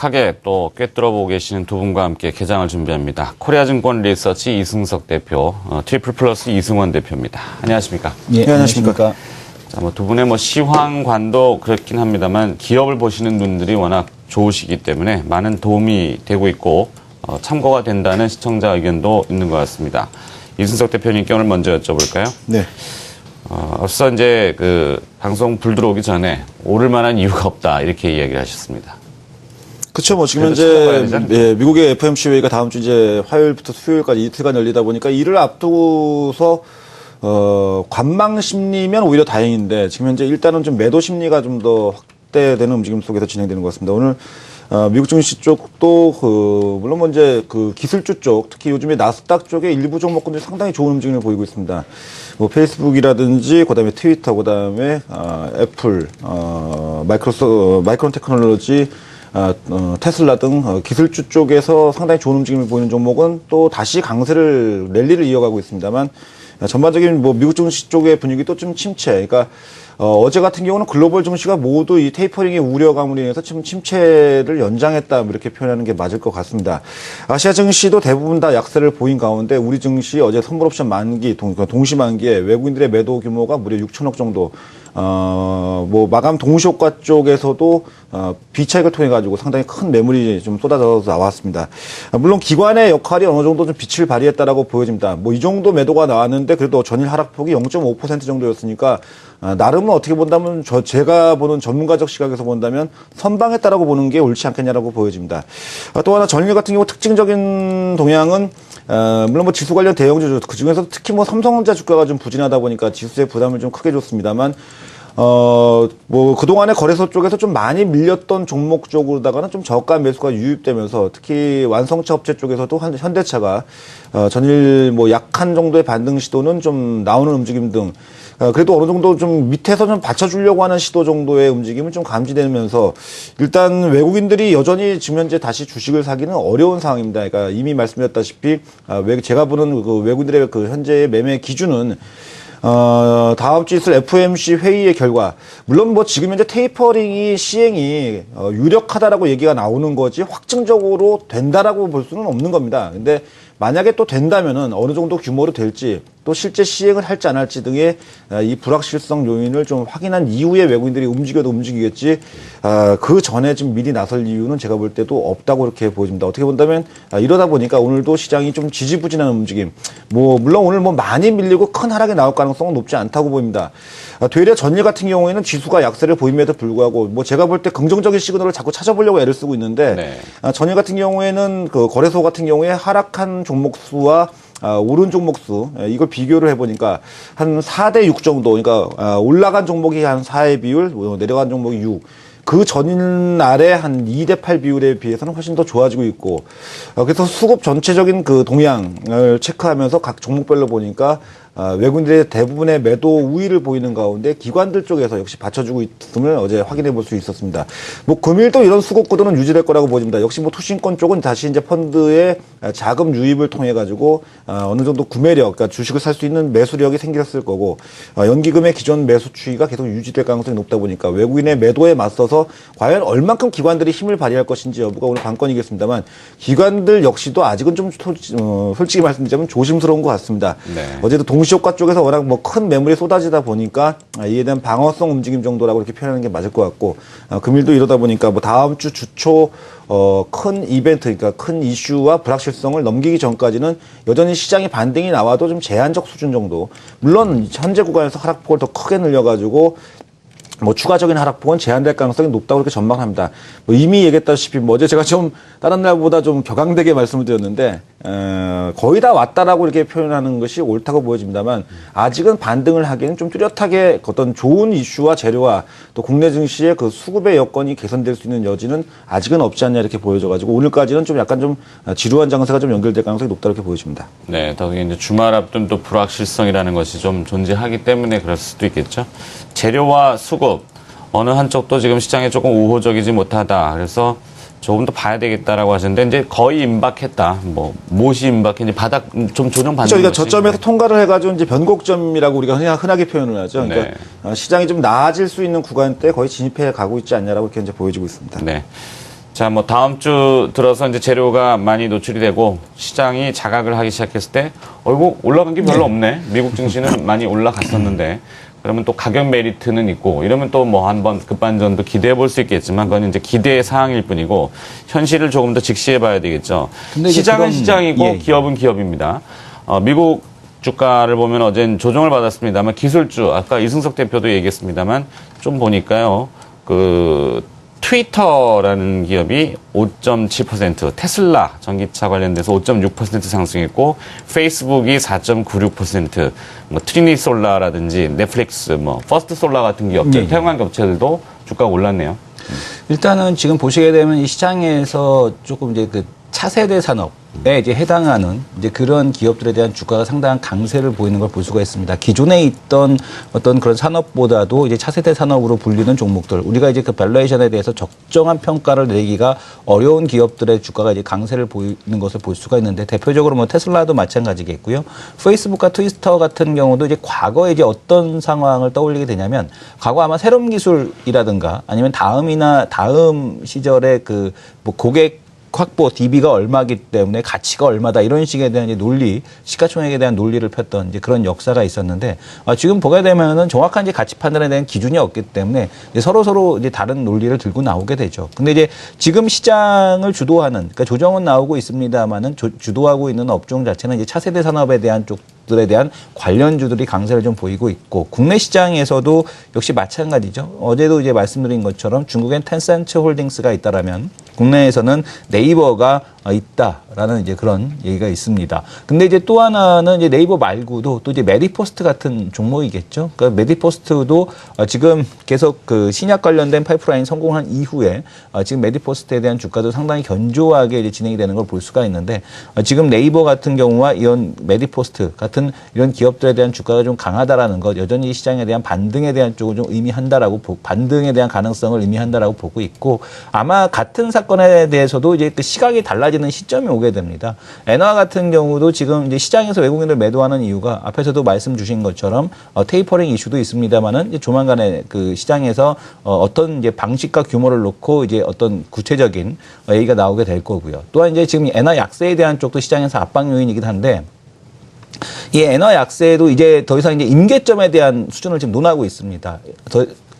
정확하게 또 꿰뚫어보고 계시는 두 분과 함께 개장을 준비합니다. 코리아증권 리서치 이승석 대표, 트리플 플러스 이승원 대표입니다. 안녕하십니까? 예, 안녕하십니까? 자, 뭐 두 분의 뭐 시황관도 그렇긴 합니다만 기업을 보시는 눈들이 워낙 좋으시기 때문에 많은 도움이 되고 있고 참고가 된다는 시청자 의견도 있는 것 같습니다. 이승석 대표님께 오늘 먼저 여쭤볼까요? 네. 앞서 이제 그 방송 불 들어오기 전에 오를 만한 이유가 없다 이렇게 이야기를 하셨습니다. 그렇죠. 뭐 지금 이제 미국의 FOMC 회의가 다음 주 이제 화요일부터 수요일까지 이틀간 열리다 보니까 이를 앞두고서 관망 심리면 오히려 다행인데 지금 현재 일단은 좀 매도 심리가 좀 더 확대되는 움직임 속에서 진행되는 것 같습니다. 오늘 미국 증시 쪽도 물론 뭐 이제 그 기술주 쪽 특히 요즘에 나스닥 쪽에 일부 종목군들이 상당히 좋은 움직임을 보이고 있습니다. 뭐 페이스북이라든지 그다음에 트위터 그다음에 애플 마이크론 테크놀로지 테슬라 등 기술주 쪽에서 상당히 좋은 움직임을 보이는 종목은 또 다시 강세를 랠리를 이어가고 있습니다만 전반적인 뭐 미국 증시 쪽의 분위기도 좀 침체. 그러니까 어제 같은 경우는 글로벌 증시가 모두 이 테이퍼링의 우려감으로 인해서 좀 침체를 연장했다 이렇게 표현하는 게 맞을 것 같습니다. 아시아 증시도 대부분 다 약세를 보인 가운데 우리 증시 어제 선물옵션 만기 동시 만기에 외국인들의 매도 규모가 무려 6천억 정도. 뭐 마감 동시효과 쪽에서도 비차익을 통해 가지고 상당히 큰 매물이 좀 쏟아져서 나왔습니다. 물론 기관의 역할이 어느 정도 좀 빛을 발휘했다라고 보여집니다. 뭐 이 정도 매도가 나왔는데 그래도 전일 하락폭이 0.5% 정도였으니까 나름은 어떻게 본다면 제가 보는 전문가적 시각에서 본다면 선방했다라고 보는 게 옳지 않겠냐라고 보여집니다. 또 하나 전일 같은 경우 특징적인 동향은 물론 뭐 지수 관련 대형주 그 중에서 특히 뭐 삼성전자 주가가 좀 부진하다 보니까 지수의 부담을 좀 크게 줬습니다만 뭐 그동안에 거래소 쪽에서 좀 많이 밀렸던 종목 쪽으로다가는 좀 저가 매수가 유입되면서 특히 완성차 업체 쪽에서도 현대차가 전일 뭐 약한 정도의 반등 시도는 좀 나오는 움직임 등 그래도 어느 정도 좀 밑에서 좀 받쳐주려고 하는 시도 정도의 움직임은 좀 감지되면서 일단 외국인들이 여전히 지금 현재 다시 주식을 사기는 어려운 상황입니다. 그러니까 이미 말씀드렸다시피 제가 보는 그 외국인들의 그 현재의 매매 기준은 다음 주 있을 FOMC 회의의 결과, 물론 뭐 지금 현재 테이퍼링이 시행이 유력하다라고 얘기가 나오는 거지 확증적으로 된다라고 볼 수는 없는 겁니다. 근데 만약에 또 된다면은 어느 정도 규모로 될지 또 실제 시행을 할지 안 할지 등의 이 불확실성 요인을 좀 확인한 이후에 외국인들이 움직여도 움직이겠지 그 전에 좀 미리 나설 이유는 제가 볼 때도 없다고 그렇게 보여집니다. 어떻게 본다면 이러다 보니까 오늘도 시장이 좀 지지부진한 움직임. 뭐 물론 오늘 뭐 많이 밀리고 큰 하락이 나올 가능성은 높지 않다고 보입니다. 되려 전일 같은 경우에는 지수가 약세를 보임에도 불구하고 뭐 제가 볼 때 긍정적인 시그널을 자꾸 찾아보려고 애를 쓰고 있는데 전일 같은 경우에는 그 거래소 같은 경우에 하락한 종목 수와 오른 종목 수 이걸 비교를 해보니까 한 4대 6 정도, 그러니까 올라간 종목이 한 4의 비율, 내려간 종목이 6. 그 전날에 한 2대 8 비율에 비해서는 훨씬 더 좋아지고 있고, 그래서 수급 전체적인 그 동향을 체크하면서 각 종목별로 보니까 외국인들의 대부분의 매도 우위를 보이는 가운데 기관들 쪽에서 역시 받쳐주고 있음을 어제 확인해 볼 수 있었습니다. 뭐 금일도 이런 수급 구도는 유지될 거라고 보입니다. 역시 뭐 투신권 쪽은 다시 이제 펀드의 자금 유입을 통해 가지고 어느 정도 구매력, 그러니까 주식을 살 수 있는 매수력이 생겼을 거고 연기금의 기존 매수 추이가 계속 유지될 가능성이 높다 보니까 외국인의 매도에 맞서서 과연 얼만큼 기관들이 힘을 발휘할 것인지 여부가 오늘 관건이겠습니다만 기관들 역시도 아직은 좀 솔직히 말씀드리자면 조심스러운 것 같습니다. 어제도 동시효과 쪽에서 워낙 뭐 큰 매물이 쏟아지다 보니까 이에 대한 방어성 움직임 정도라고 이렇게 표현하는 게 맞을 것 같고 금일도 이러다 보니까 뭐 다음 주 주초 큰 이벤트, 그러니까 큰 이슈와 불확실성을 넘기기 전까지는 여전히 시장이 반등이 나와도 좀 제한적 수준 정도. 물론 현재 구간에서 하락폭을 더 크게 늘려가지고 뭐 추가적인 하락폭은 제한될 가능성이 높다고 그렇게 전망합니다. 뭐 이미 얘기했다시피 뭐 어제 제가 좀 다른 날보다 좀 격앙되게 말씀을 드렸는데 거의 다 왔다라고 이렇게 표현하는 것이 옳다고 보여집니다만 아직은 반등을 하기에는 좀 뚜렷하게 어떤 좋은 이슈와 재료와 또 국내 증시의 그 수급의 여건이 개선될 수 있는 여지는 아직은 없지 않냐 이렇게 보여져가지고 오늘까지는 좀 약간 좀 지루한 장세가 좀 연결될 가능성이 높다 이렇게 보여집니다. 네, 더욱이 이제 주말 앞둔 또 불확실성이라는 것이 좀 존재하기 때문에 그럴 수도 있겠죠. 재료와 수급 어느 한쪽도 지금 시장에 조금 우호적이지 못하다. 그래서 조금 더 봐야 되겠다라고 하셨는데 이제 거의 임박했다. 뭐 못이 임박했는지 바닥 좀 조정 받는 그러니까 저점에서 통과를 해가지고 이제 변곡점이라고 우리가 흔하게 표현을 하죠. 그러니까 시장이 좀 나아질 수 있는 구간대 거의 진입해 가고 있지 않냐라고 이렇게 이제 보여지고 있습니다. 네. 자, 뭐 다음 주 들어서 이제 재료가 많이 노출이 되고 시장이 자각을 하기 시작했을 때, 이거 올라간 게 별로 없네. 미국 증시는 많이 올라갔었는데, 그러면 또 가격 메리트는 있고, 이러면 또 뭐 한번 급반전도 기대해 볼 수 있겠지만, 그건 이제 기대의 사항일 뿐이고, 현실을 조금 더 직시해 봐야 되겠죠. 근데 시장은 시장이고, 예. 기업은 기업입니다. 미국 주가를 보면 어젠 조정을 받았습니다만, 기술주, 아까 이승석 대표도 얘기했습니다만, 좀 보니까요, 트위터라는 기업이 5.7%, 테슬라 전기차 관련돼서 5.6% 상승했고, 페이스북이 4.96%, 뭐 트리니솔라라든지 넷플릭스, 뭐 퍼스트 솔라 같은 기업들, 네. 태양광 업체들도 주가가 올랐네요. 일단은 지금 보시게 되면 이 시장에서 조금 이제 그 차세대 산업에 이제 해당하는 이제 그런 기업들에 대한 주가가 상당한 강세를 보이는 걸 볼 수가 있습니다. 기존에 있던 어떤 그런 산업보다도 이제 차세대 산업으로 불리는 종목들, 우리가 이제 그 밸류에이션에 대해서 적정한 평가를 내기가 어려운 기업들의 주가가 이제 강세를 보이는 것을 볼 수가 있는데, 대표적으로 뭐 테슬라도 마찬가지겠고요. 페이스북과 트위터 같은 경우도 이제 과거에 이제 어떤 상황을 떠올리게 되냐면, 과거 아마 새로운 기술이라든가 아니면 다음 시절에 그 뭐 고객 확보 DB가 얼마기 때문에 가치가 얼마다 이런 식에 대한 이제 논리, 시가총액에 대한 논리를 폈던 이제 그런 역사가 있었는데, 지금 보게 되면은 정확한 이제 가치 판단에 대한 기준이 없기 때문에 이제 서로 이제 다른 논리를 들고 나오게 되죠. 근데 이제 지금 시장을 주도하는, 그러니까 조정은 나오고 있습니다만은 주도하고 있는 업종 자체는 이제 차세대 산업에 대한 쪽들에 대한 관련주들이 강세를 좀 보이고 있고, 국내 시장에서도 역시 마찬가지죠. 어제도 이제 말씀드린 것처럼 중국엔 텐센트 홀딩스가 있다라면 국내에서는 네이버가 있다라는 이제 그런 얘기가 있습니다. 근데 이제 또 하나는 이제 네이버 말고도 또 이제 메디포스트 같은 종목이겠죠. 그러니까 메디포스트도 지금 계속 그 신약 관련된 파이프라인 성공한 이후에 지금 메디포스트에 대한 주가도 상당히 견조하게 이제 진행이 되는 걸 볼 수가 있는데, 지금 네이버 같은 경우와 이런 메디포스트 같은 이런 기업들에 대한 주가가 좀 강하다라는 것, 여전히 시장에 대한 반등에 대한 쪽을 좀 의미한다라고 반등에 대한 가능성을 의미한다라고 보고 있고, 아마 같은 사건에 대해서도 이제 그 시각이 달라지는 시점이 오게 됩니다. 엔화 같은 경우도 지금 이제 시장에서 외국인들 매도하는 이유가 앞에서도 말씀 주신 것처럼 테이퍼링 이슈도 있습니다만은 이제 조만간에 그 시장에서 어떤 이제 방식과 규모를 놓고 이제 어떤 구체적인 얘기가 나오게 될 거고요. 또한 이제 지금 엔화 약세에 대한 쪽도 시장에서 압박 요인이긴 한데, 이 엔화 약세도 이제 더 이상 이제 임계점에 대한 수준을 지금 논하고 있습니다.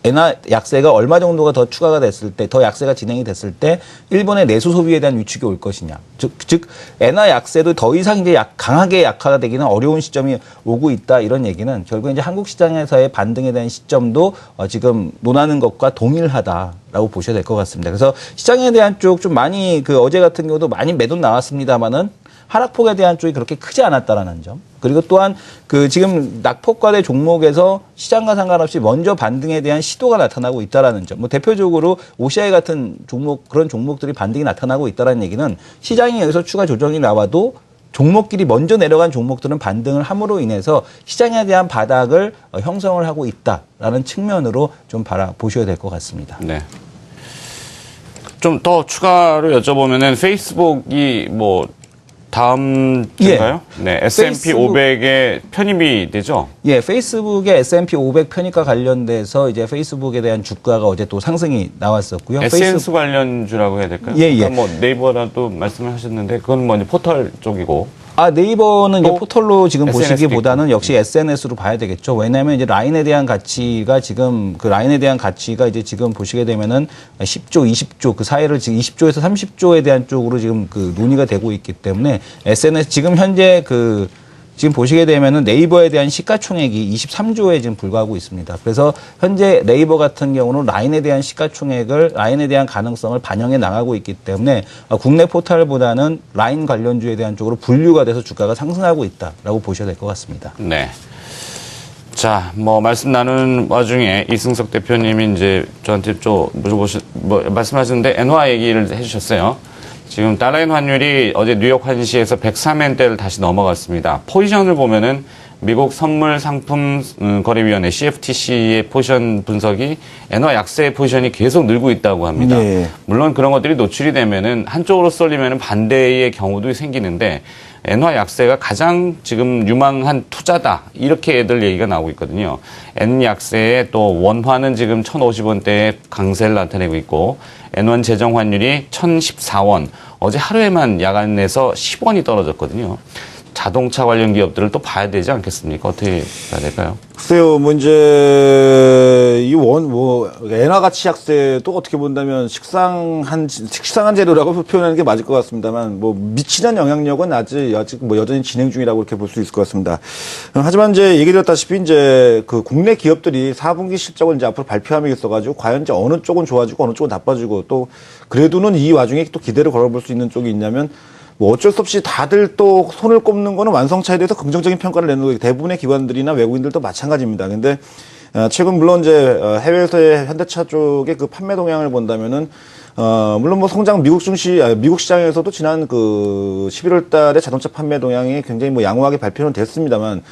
엔화 약세가 얼마 정도가 더 추가가 됐을 때, 더 약세가 진행이 됐을 때 일본의 내수 소비에 대한 위축이 올 것이냐. 즉 엔화 약세도 더 이상 이제 강하게 약화가 되기는 어려운 시점이 오고 있다, 이런 얘기는 결국 이제 한국 시장에서의 반등에 대한 시점도 지금 논하는 것과 동일하다라고 보셔야 될 것 같습니다. 그래서 시장에 대한 쪽 좀 많이 어제 같은 경우도 많이 매도 나왔습니다만은 하락폭에 대한 쪽이 그렇게 크지 않았다라는 점. 그리고 또한 지금 낙폭과대 종목에서 시장과 상관없이 먼저 반등에 대한 시도가 나타나고 있다라는 점. 뭐 대표적으로 OCI 같은 종목, 그런 종목들이 반등이 나타나고 있다라는 얘기는 시장이 여기서 추가 조정이 나와도 종목끼리 먼저 내려간 종목들은 반등을 함으로 인해서 시장에 대한 바닥을 형성을 하고 있다라는 측면으로 좀 바라보셔야 될 것 같습니다. 네. 좀 더 추가로 여쭤보면은 페이스북이 뭐 다음 주인가요? 예. 네, S&P 페이스북. 500에 편입이 되죠? 예, 페이스북의 S&P 500 편입과 관련돼서 이제 페이스북에 대한 주가가 어제 또 상승이 나왔었고요. 에센스 관련주라고 해야 될까요? 예, 예. 아까 뭐 네이버라도 말씀을 하셨는데 그건 뭐 이제 포털 쪽이고. 네이버는 이제 또 포털로 지금 SNS 도 보시기보다는 역시 SNS로 봐야 되겠죠. 왜냐하면 이제 라인에 대한 가치가 지금 라인에 대한 가치가 이제 지금 보시게 되면은 10조, 20조 그 사이를 지금 20조에서 30조에 대한 쪽으로 지금 논의가 되고 있기 때문에 SNS 지금 현재 지금 보시게 되면은 네이버에 대한 시가총액이 23조에 지금 불과하고 있습니다. 그래서 현재 네이버 같은 경우는 라인에 대한 라인에 대한 가능성을 반영해 나가고 있기 때문에 국내 포털보다는 라인 관련주에 대한 쪽으로 분류가 돼서 주가가 상승하고 있다라고 보셔야 될 것 같습니다. 네. 자, 뭐 말씀 나누는 와중에 이승석 대표님이 이제 저한테 좀 말씀하셨는데 엔화 얘기를 해주셨어요. 지금 달러엔 환율이 어제 뉴욕 환시에서 103엔대를 다시 넘어갔습니다. 포지션을 보면은 미국 선물 상품 거래위원회 CFTC의 포지션 분석이 엔화 약세의 포지션이 계속 늘고 있다고 합니다. 네. 물론 그런 것들이 노출이 되면은 한쪽으로 쏠리면은 반대의 경우도 생기는데 엔화 약세가 가장 지금 유망한 투자다. 이렇게 애들 얘기가 나오고 있거든요. 엔 약세에 또 원화는 지금 1,050원대의 강세를 나타내고 있고 엔원 재정 환율이 1,014원. 어제 하루에만 야간에서 10원이 떨어졌거든요. 자동차 관련 기업들을 또 봐야 되지 않겠습니까? 어떻게 봐야 될까요? 글쎄요, 뭐, 이제, 엔화 가치 약세도 어떻게 본다면 식상한 재료라고 표현하는 게 맞을 것 같습니다만, 뭐, 미치는 영향력은 아직 뭐 여전히 진행 중이라고 이렇게 볼 수 있을 것 같습니다. 하지만 이제 얘기 드렸다시피 이제 그 국내 기업들이 4분기 실적을 이제 앞으로 발표함이 있어가지고, 과연 이제 어느 쪽은 좋아지고 어느 쪽은 나빠지고 또, 그래도는 이 와중에 또 기대를 걸어볼 수 있는 쪽이 있냐면, 뭐 어쩔 수 없이 다들 또 손을 꼽는 거는 완성차에 대해서 긍정적인 평가를 내는 거예요. 대부분의 기관들이나 외국인들도 마찬가지입니다. 근데 최근 물론 이제 해외에서의 현대차 쪽의 그 판매 동향을 본다면은 물론 뭐 성장 미국 시장에서도 지난 그 11월 달에 자동차 판매 동향이 굉장히 뭐 양호하게 발표는 됐습니다만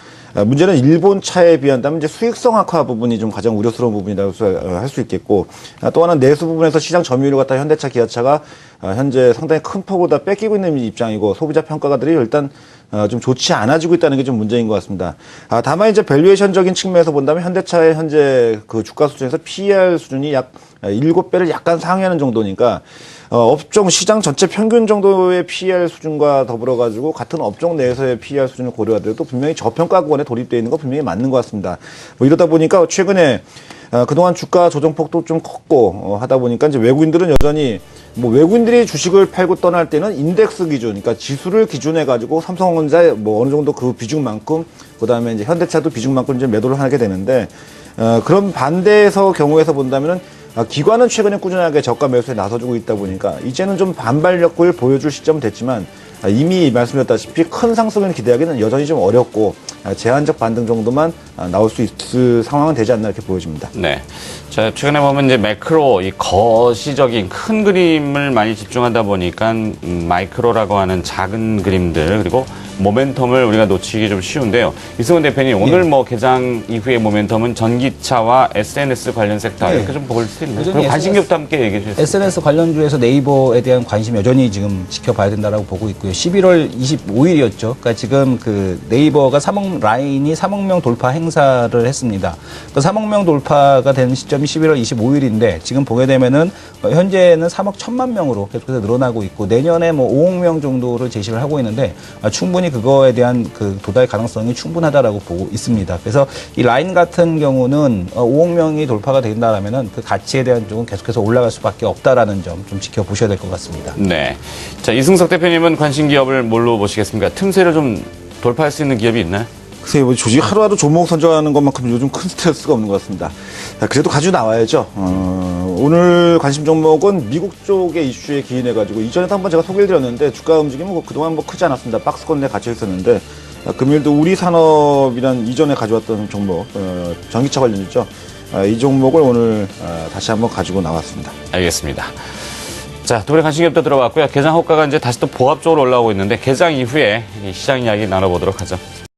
문제는 일본 차에 비한다면 이제 수익성 악화 부분이 좀 가장 우려스러운 부분이라고 할 수 있겠고 또 하나는 내수 부분에서 시장 점유율을 갖다 현대차, 기아차가 현재 상당히 큰 폭으로 다 뺏기고 있는 입장이고 소비자 평가가들이 일단 좀 좋지 않아지고 있다는 게 좀 문제인 것 같습니다. 다만 이제 밸류에이션적인 측면에서 본다면 현대차의 현재 그 주가 수준에서 PER 수준이 약 7배를 약간 상회하는 정도니까 업종 시장 전체 평균 정도의 PER 수준과 더불어 가지고 같은 업종 내에서의 PER 수준을 고려하더라도 분명히 저평가권에 돌입되어 있는 거 분명히 맞는 것 같습니다. 뭐 이러다 보니까 최근에 그동안 주가 조정폭도 좀 컸고 하다 보니까 이제 외국인들은 여전히 뭐 외국인들이 주식을 팔고 떠날 때는 인덱스 기준, 그러니까 지수를 기준해 가지고 삼성전자의 뭐 어느 정도 그 비중만큼 그다음에 이제 현대차도 비중만큼 이제 매도를 하게 되는데 그런 반대에서 경우에서 본다면은 기관은 최근에 꾸준하게 저가 매수에 나서주고 있다 보니까 이제는 좀 반발력을 보여줄 시점은 됐지만 이미 말씀드렸다시피 큰 상승을 기대하기는 여전히 좀 어렵고 제한적 반등 정도만 나올 수 있을 상황은 되지 않나 이렇게 보여집니다. 네. 자, 최근에 보면 이제 매크로, 이 거시적인 큰 그림을 많이 집중하다 보니까 마이크로라고 하는 작은 그림들 그리고 모멘텀을 우리가 놓치기 좀 쉬운데요. 이승훈 대표님, 오늘 뭐 개장 이후의 모멘텀은 전기차와 SNS 관련 섹터 이렇게 좀 볼 수 있나요? 그리고 관심기업도 함께 얘기해 주세요. SNS 관련주에서 네이버에 대한 관심 여전히 지금 지켜봐야 된다라고 보고 있고요. 11월 25일이었죠. 그러니까 지금 그 네이버가 3억 라인이 3억 명 돌파 행사를 했습니다. 그 3억 명 돌파가 된 시점이 11월 25일인데 지금 보게 되면은 현재는 3억 1천만 명으로 계속해서 늘어나고 있고 내년에 뭐 5억 명 정도를 제시를 하고 있는데 충분히 그거에 대한 그 도달 가능성이 충분하다라고 보고 있습니다. 그래서 이 라인 같은 경우는 5억 명이 돌파가 된다라면은 그 가치에 대한 쪽은 계속해서 올라갈 수밖에 없다라는 점 좀 지켜보셔야 될 것 같습니다. 네. 자, 이승석 대표님은 관심 기업을 뭘로 보시겠습니까? 틈새를 좀 돌파할 수 있는 기업이 있나요? 글쎄, 뭐 조직 하루하루 종목 선정하는 것만큼 요즘 큰 스트레스가 없는 것 같습니다. 그래도 가지고 나와야죠. 오늘 관심 종목은 미국 쪽의 이슈에 기인해가지고 이전에도 한번 제가 소개를 드렸는데 주가 움직임은 뭐 그동안 뭐 크지 않았습니다. 박스권 내에 갇혀 있었는데 금요일도 우리 산업이란 이전에 가져왔던 종목, 전기차 관련이죠. 이 종목을 오늘 다시 한번 가지고 나왔습니다. 알겠습니다. 자, 두 분의 관심 기업도 들어봤고요. 개장 호가가 이제 다시 또 보합적으로 올라오고 있는데 개장 이후에 이 시장 이야기 나눠보도록 하죠.